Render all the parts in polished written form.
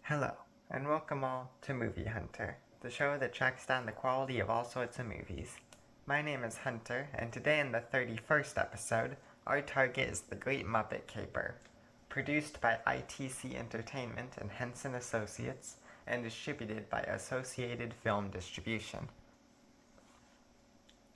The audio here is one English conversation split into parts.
Hello, and welcome all to Movie Hunter, the show that tracks down the quality of all sorts of movies. My name is Hunter, and today in the 31st episode, our target is The Great Muppet Caper, produced by ITC Entertainment and Henson Associates, and distributed by Associated Film Distribution.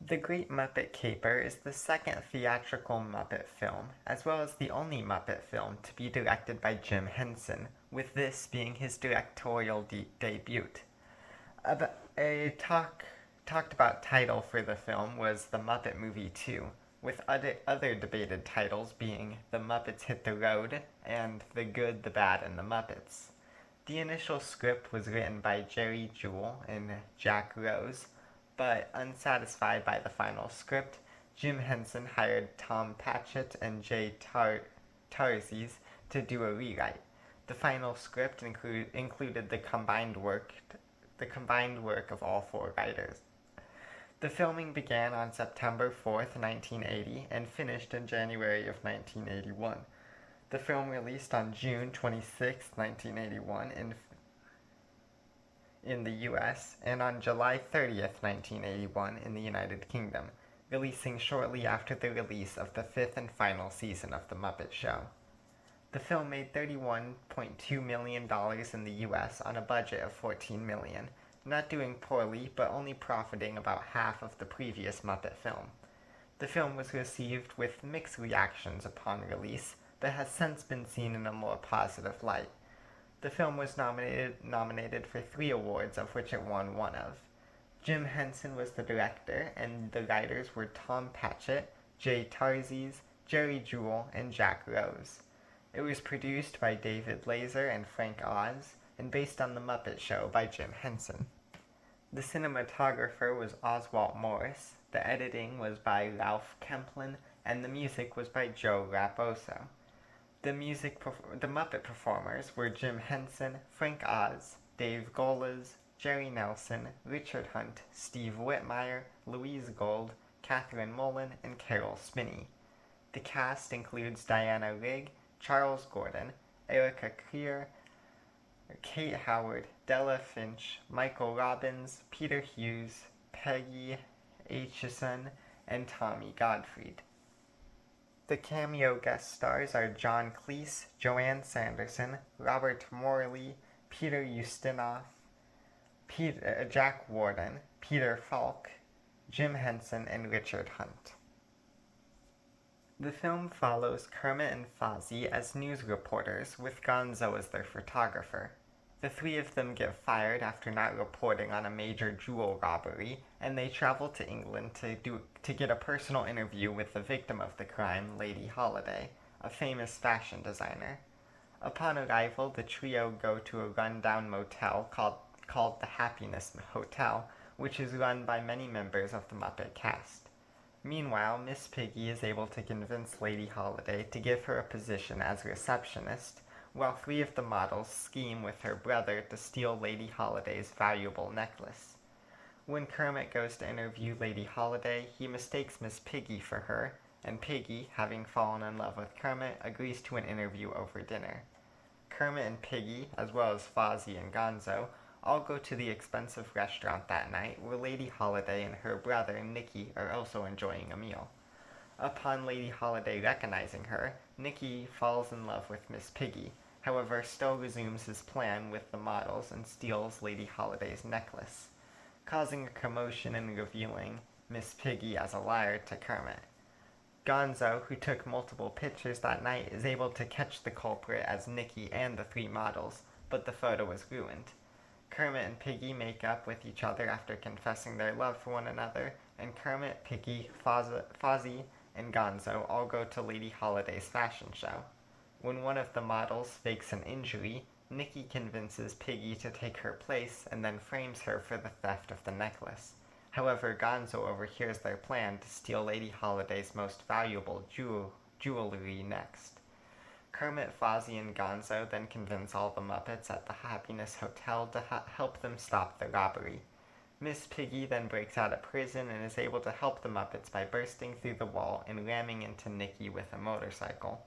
The Great Muppet Caper is the second theatrical Muppet film, as well as the only Muppet film to be directed by Jim Henson, with this being his directorial debut. A talked about title for the film was The Muppet Movie 2, with other debated titles being The Muppets Hit the Road and The Good, the Bad, and the Muppets. The initial script was written by Jerry Jewell and Jack Rose, but unsatisfied by the final script, Jim Henson hired Tom Patchett and Jay Tarzies to do a rewrite. The final script included the combined work of all four writers. The filming began on September 4th, 1980, and finished in January of 1981. The film released on June 26, 1981 in the US, and on July 30th, 1981 in the United Kingdom, releasing shortly after the release of the fifth and final season of The Muppet Show. The film made $31.2 million in the US on a budget of $14 million, not doing poorly but only profiting about half of the previous Muppet film. The film was received with mixed reactions upon release, but has since been seen in a more positive light. The film was nominated for 3 awards, of which it won 1 of. Jim Henson was the director, and the writers were Tom Patchett, Jay Tarzies, Jerry Jewell, and Jack Rose. It was produced by David Laser and Frank Oz, and based on The Muppet Show by Jim Henson. The cinematographer was Oswalt Morris, the editing was by Ralph Kemplin, and the music was by Joe Raposo. The Muppet performers were Jim Henson, Frank Oz, Dave Goelz, Jerry Nelson, Richard Hunt, Steve Whitmire, Louise Gold, Catherine Mullen, and Carol Spinney. The cast includes Diana Rigg, Charles Gordon, Erica Krier, Kate Howard, Della Finch, Michael Robbins, Peter Hughes, Peggy Aitchison, and Tommy Godfrey. The cameo guest stars are John Cleese, Joanne Sanderson, Robert Morley, Peter Ustinov, Jack Warden, Peter Falk, Jim Henson, and Richard Hunt. The film follows Kermit and Fozzie as news reporters, with Gonzo as their photographer. The 3 of them get fired after not reporting on a major jewel robbery, and they travel to England to get a personal interview with the victim of the crime, Lady Holiday, a famous fashion designer. Upon arrival, the trio go to a run-down motel called the Happiness Hotel, which is run by many members of the Muppet cast. Meanwhile, Miss Piggy is able to convince Lady Holiday to give her a position as receptionist, while 3 of the models scheme with her brother to steal Lady Holiday's valuable necklace. When Kermit goes to interview Lady Holiday, he mistakes Miss Piggy for her, and Piggy, having fallen in love with Kermit, agrees to an interview over dinner. Kermit and Piggy, as well as Fozzie and Gonzo, all go to the expensive restaurant that night, where Lady Holiday and her brother, Nicky, are also enjoying a meal. Upon Lady Holiday recognizing her, Nicky falls in love with Miss Piggy, however still resumes his plan with the models and steals Lady Holiday's necklace, causing a commotion and revealing Miss Piggy as a liar to Kermit. Gonzo, who took multiple pictures that night, is able to catch the culprit as Nicky and the 3 models, but the photo is ruined. Kermit and Piggy make up with each other after confessing their love for one another, and Kermit, Piggy, Fozzie, and Gonzo all go to Lady Holiday's fashion show. When one of the models fakes an injury, Nicky convinces Piggy to take her place and then frames her for the theft of the necklace. However, Gonzo overhears their plan to steal Lady Holiday's most valuable jewelry next. Kermit, Fozzie, and Gonzo then convince all the Muppets at the Happiness Hotel to help them stop the robbery. Miss Piggy then breaks out of prison and is able to help the Muppets by bursting through the wall and ramming into Nicky with a motorcycle.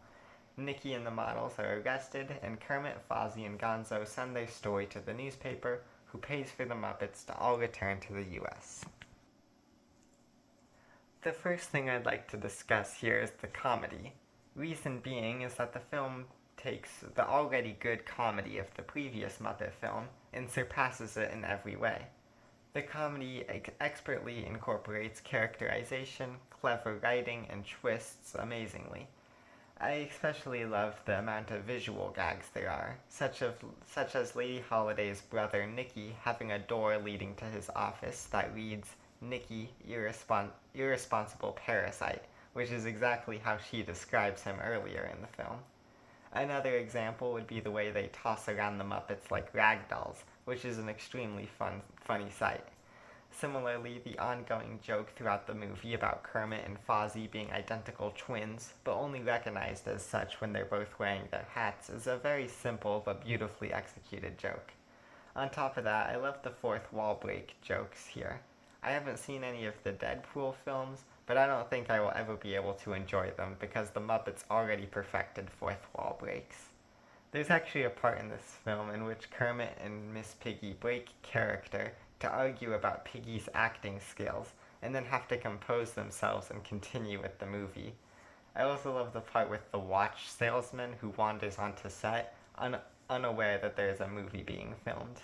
Nicky and the models are arrested, and Kermit, Fozzie, and Gonzo send their story to the newspaper, who pays for the Muppets to all return to the US. The first thing I'd like to discuss here is the comedy. Reason being is that the film takes the already good comedy of the previous Muppet film and surpasses it in every way. The comedy expertly incorporates characterization, clever writing, and twists amazingly. I especially love the amount of visual gags there are, such as Lady Holiday's brother Nicky having a door leading to his office that reads, "Nicky, irresponsible parasite," which is exactly how she describes him earlier in the film. Another example would be the way they toss around the Muppets like rag dolls, which is an extremely funny sight. Similarly, the ongoing joke throughout the movie about Kermit and Fozzie being identical twins, but only recognized as such when they're both wearing their hats, is a very simple but beautifully executed joke. On top of that, I love the fourth wall break jokes here. I haven't seen any of the Deadpool films, but I don't think I will ever be able to enjoy them because the Muppets already perfected fourth wall breaks. There's actually a part in this film in which Kermit and Miss Piggy break character to argue about Piggy's acting skills, and then have to compose themselves and continue with the movie. I also love the part with the watch salesman who wanders onto set, unaware that there is a movie being filmed.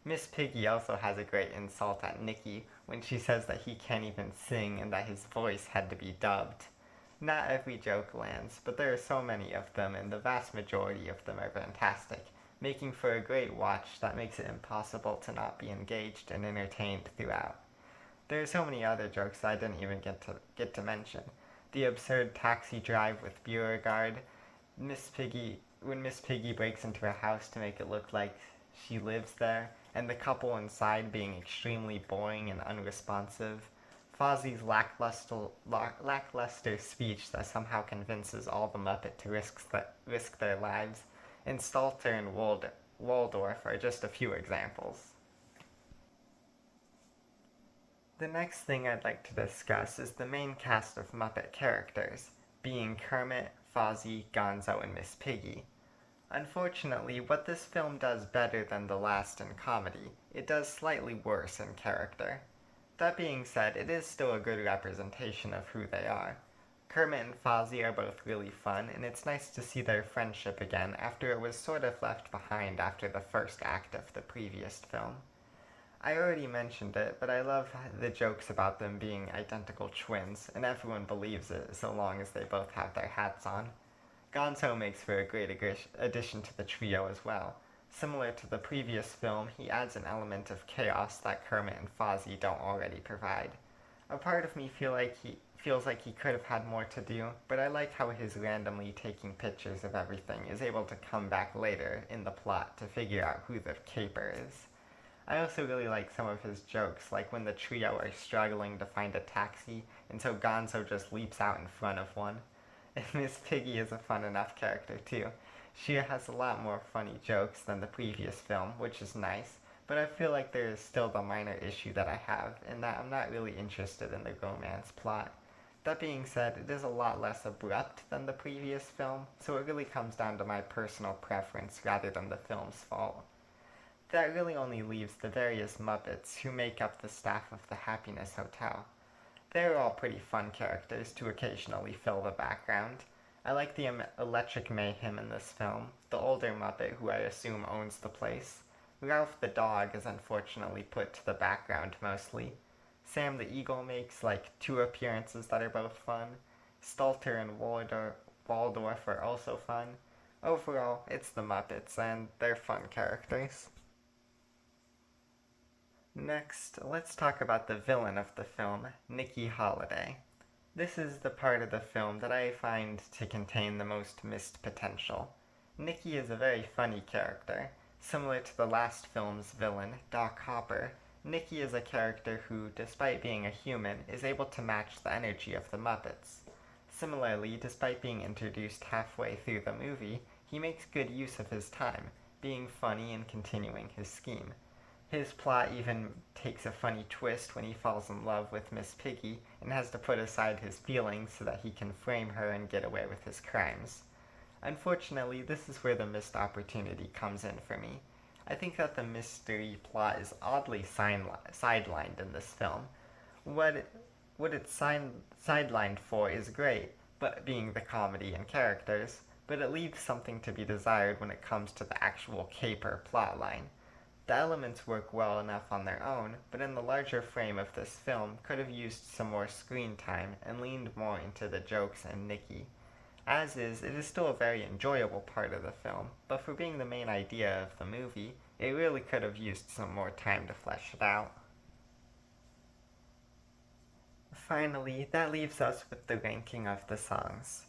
Miss Piggy also has a great insult at Nicky when she says that he can't even sing and that his voice had to be dubbed. Not every joke lands, but there are so many of them, and the vast majority of them are fantastic, making for a great watch that makes it impossible to not be engaged and entertained throughout. There are so many other jokes I didn't even get to mention. The absurd taxi drive with Beauregard, when Miss Piggy breaks into a house to make it look like she lives there, and the couple inside being extremely boring and unresponsive, Fozzie's lackluster speech that somehow convinces all the Muppet to risk their lives, and Stalter and Waldorf are just a few examples. The next thing I'd like to discuss is the main cast of Muppet characters, being Kermit, Fozzie, Gonzo, and Miss Piggy. Unfortunately, what this film does better than the last in comedy, it does slightly worse in character. That being said, it is still a good representation of who they are. Kermit and Fozzie are both really fun, and it's nice to see their friendship again after it was sort of left behind after the first act of the previous film. I already mentioned it, but I love the jokes about them being identical twins, and everyone believes it so long as they both have their hats on. Gonzo makes for a great addition to the trio as well. Similar to the previous film, he adds an element of chaos that Kermit and Fozzie don't already provide. A part of me feels like he could have had more to do, but I like how his randomly taking pictures of everything is able to come back later in the plot to figure out who the Caper is. I also really like some of his jokes, like when the trio are struggling to find a taxi, and so Gonzo just leaps out in front of one. And Miss Piggy is a fun enough character too. She has a lot more funny jokes than the previous film, which is nice, but I feel like there is still the minor issue that I have, in that I'm not really interested in the romance plot. That being said, it is a lot less abrupt than the previous film, so it really comes down to my personal preference rather than the film's fault. That really only leaves the various Muppets who make up the staff of the Happiness Hotel. They're all pretty fun characters to occasionally fill the background. I like the Electric Mayhem in this film, the older Muppet who I assume owns the place. Ralph the dog is unfortunately put to the background mostly. Sam the Eagle makes like 2 appearances that are both fun. Stalter and Waldorf are also fun. Overall, it's the Muppets, and they're fun characters. Next, let's talk about the villain of the film, Nicky Holiday. This is the part of the film that I find to contain the most missed potential. Nicky is a very funny character. Similar to the last film's villain, Doc Hopper, Nicky is a character who, despite being a human, is able to match the energy of the Muppets. Similarly, despite being introduced halfway through the movie, he makes good use of his time, being funny and continuing his scheme. His plot even takes a funny twist when he falls in love with Miss Piggy and has to put aside his feelings so that he can frame her and get away with his crimes. Unfortunately, this is where the missed opportunity comes in for me. I think that the mystery plot is oddly sidelined in this film. What it, what it's sidelined for is great, but being the comedy and characters, but it leaves something to be desired when it comes to the actual caper plotline. The elements work well enough on their own, but in the larger frame of this film could have used some more screen time and leaned more into the jokes and Nicky. As is, it is still a very enjoyable part of the film, but for being the main idea of the movie, it really could have used some more time to flesh it out. Finally, that leaves us with the ranking of the songs.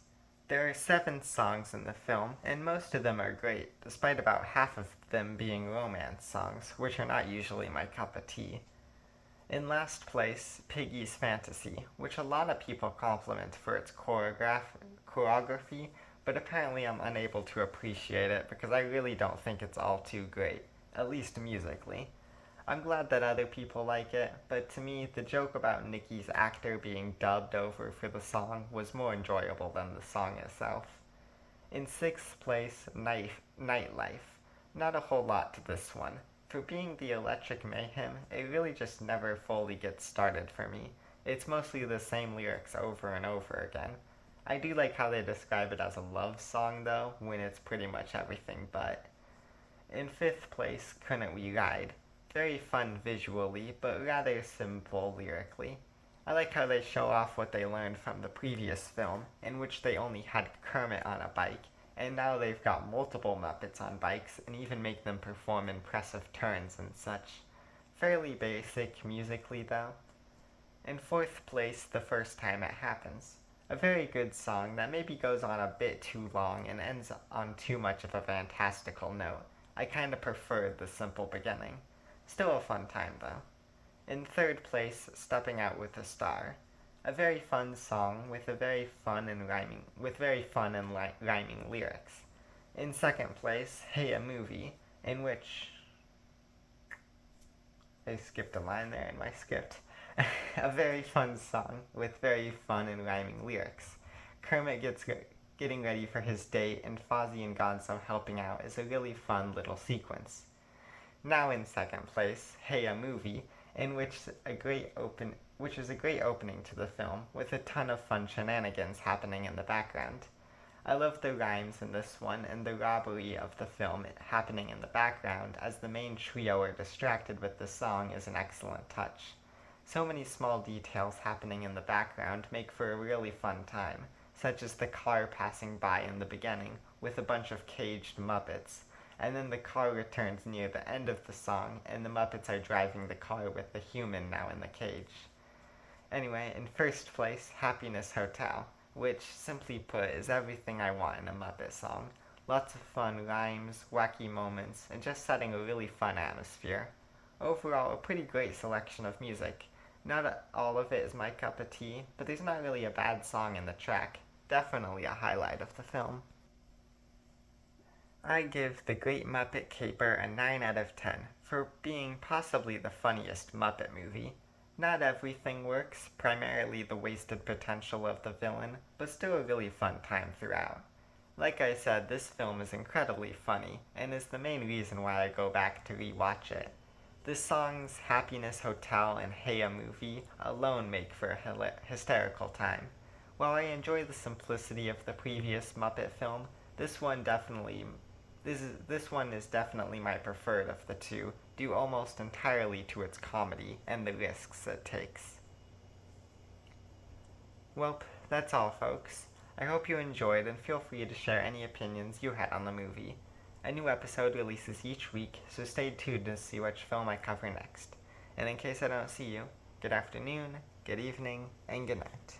There are 7 songs in the film, and most of them are great, despite about half of them being romance songs, which are not usually my cup of tea. In last place, Piggy's Fantasy, which a lot of people compliment for its choreography, but apparently I'm unable to appreciate it because I really don't think it's all too great, at least musically. I'm glad that other people like it, but to me, the joke about Nicky's actor being dubbed over for the song was more enjoyable than the song itself. In 6th place, Nightlife. Not a whole lot to this one. For being the electric mayhem, it really just never fully gets started for me. It's mostly the same lyrics over and over again. I do like how they describe it as a love song though, when it's pretty much everything but. In 5th place, Couldn't We Ride? Very fun visually, but rather simple lyrically. I like how they show off what they learned from the previous film, in which they only had Kermit on a bike, and now they've got multiple Muppets on bikes and even make them perform impressive turns and such. Fairly basic musically though. In 4th place, The First Time It Happens. A very good song that maybe goes on a bit too long and ends on too much of a fantastical note. I kinda prefer the simple beginning. Still a fun time though. In 3rd place, Stepping Out with a Star. A very fun song with very fun and rhyming lyrics. In 2nd place, Hey a Movie, in which I skipped a line there in my script. A very fun song with very fun and rhyming lyrics. Kermit getting ready for his date and Fozzie and Gonzo helping out is a really fun little sequence. Now in 2nd place, Hey a Movie, in which is a great opening to the film, with a ton of fun shenanigans happening in the background. I love the rhymes in this one and the robbery of the film happening in the background as the main trio are distracted with the song is an excellent touch. So many small details happening in the background make for a really fun time, such as the car passing by in the beginning with a bunch of caged Muppets, and then the car returns near the end of the song and the Muppets are driving the car with the human now in the cage. Anyway, in 1st place, Happiness Hotel, which, simply put, is everything I want in a Muppet song. Lots of fun rhymes, wacky moments, and just setting a really fun atmosphere. Overall, a pretty great selection of music. Not all of it is my cup of tea, but there's not really a bad song in the track. Definitely a highlight of the film. I give The Great Muppet Caper a 9 out of 10 for being possibly the funniest Muppet movie. Not everything works, primarily the wasted potential of the villain, but still a really fun time throughout. Like I said, this film is incredibly funny, and is the main reason why I go back to rewatch it. The songs Happiness Hotel and Hey a Movie alone make for a hysterical time. While I enjoy the simplicity of the previous Muppet film, this one is definitely my preferred of the two, due almost entirely to its comedy and the risks it takes. Well, that's all folks. I hope you enjoyed and feel free to share any opinions you had on the movie. A new episode releases each week, so stay tuned to see which film I cover next. And in case I don't see you, good afternoon, good evening, and good night.